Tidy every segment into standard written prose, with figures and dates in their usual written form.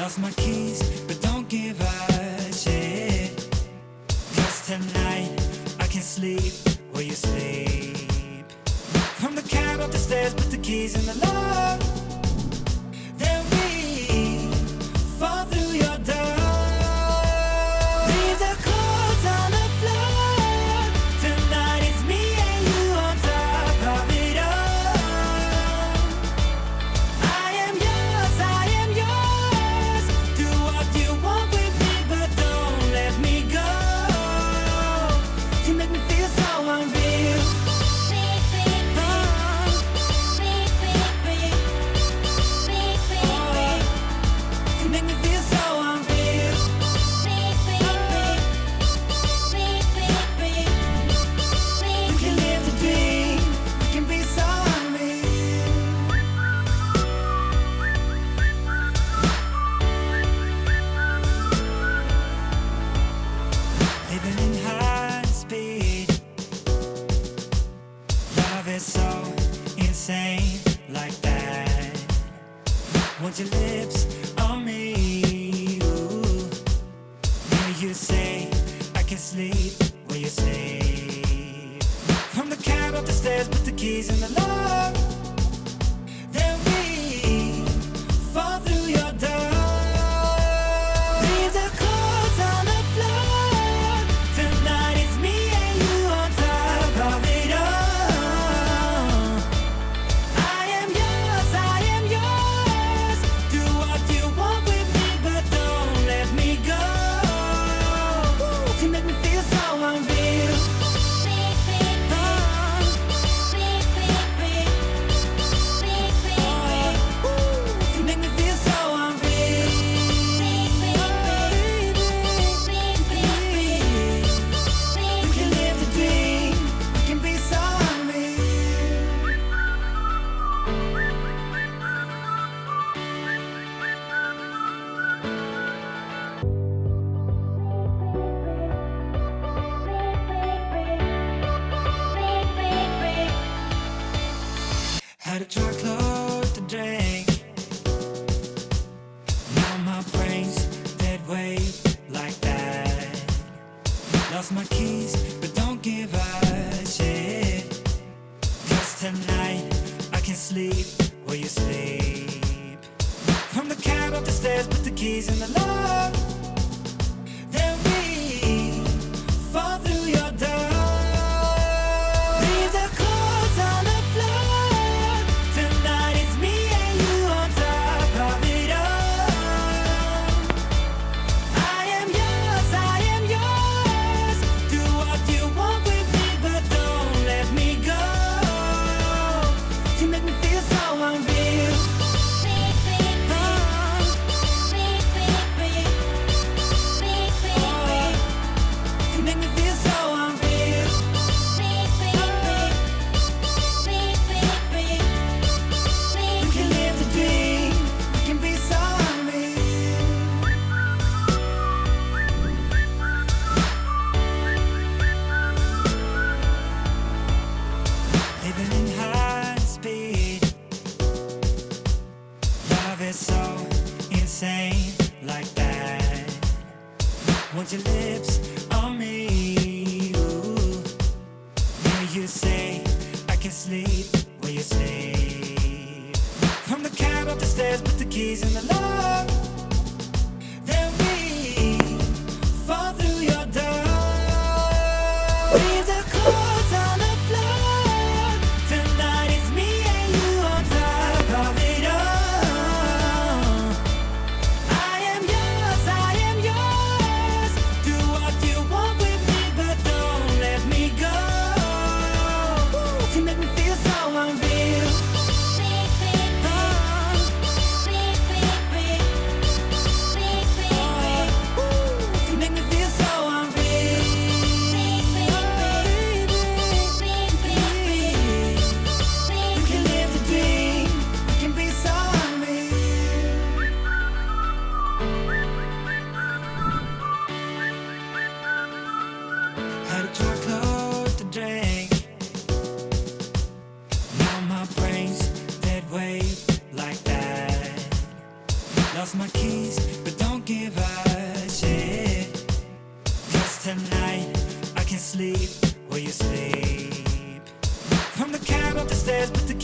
Lost my keys, but don't give a shit. 'Cause tonight I can sleep where you sleep. From the cab up the stairs, put the keys in the lock. Then we fall through your door. Leave the clothes on the floor. Tonight it's me and you on top of it all. I am yours. Do what you want with me, but don't let me go. You make me feel so unreal. You make me feel so unreal. You can live the dream. You can be so unreal. Living in high speed. Love is so insane like that. Want your lips on me, ooh. Hear you say I can sleep where you sleep. From the cab up the stairs, put the keys in the lock. Then we fall through your door. Leave the clothes on the floor. Tonight it's me and you on top of it all. I am yours. Do what you want with me, but don't let me go. You make me feel so unreal. You make me feel so unreal. You can live the dream. You can be so unreal. Had a truckload to drink. Now my brain's dead weight like that. Lost my keys, but don't give a shit. 'Cause tonight I can sleep where you sleep. From the cab up the stairs, put the keys in the lock. Then we fall through your door. Leave the clothes on the floor. Tonight it's me and you on top of it all. I am yours. Do what you want with me, but don't let me go. You make me feel so unreal. You make me feel so unreal. You can live the dream. You can be so unreal. Living in high speed. Love is so insane like that. Want your lips on me, ooh. Hear you say I can sleep where you sleep. From the cab up the stairs, put the keys in the lock. Then we fall through your door. Leave the clothes on the floor. Tonight it's me and you on top of it all. I am yours. Do what you want with me, but don't let me go. You make me feel so unreal.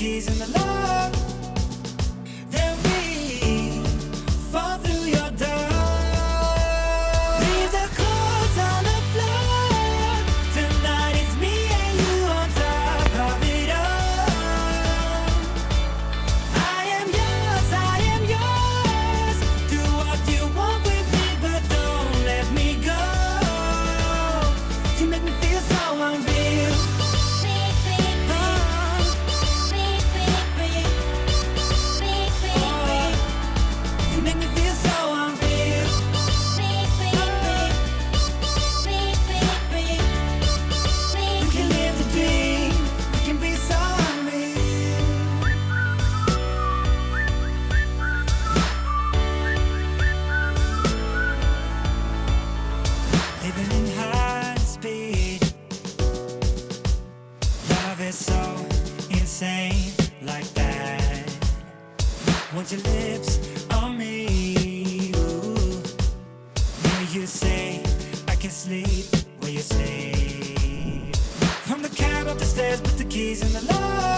keys in the lock. Then we fall through your door. Leave the clothes on the floor. Tonight it's me and you on top of it all. I am yours, I am yours. Do what you want with me, but don't let me go. You make me feel so unreal. You make me feel so unreal. We can live the dream. We can be so unreal. Living in high speed. Love is so insane like that. Want your lips on me, ooh. Hear you say I can sleep where you sleep. From the cab up the stairs, put the keys in the lock.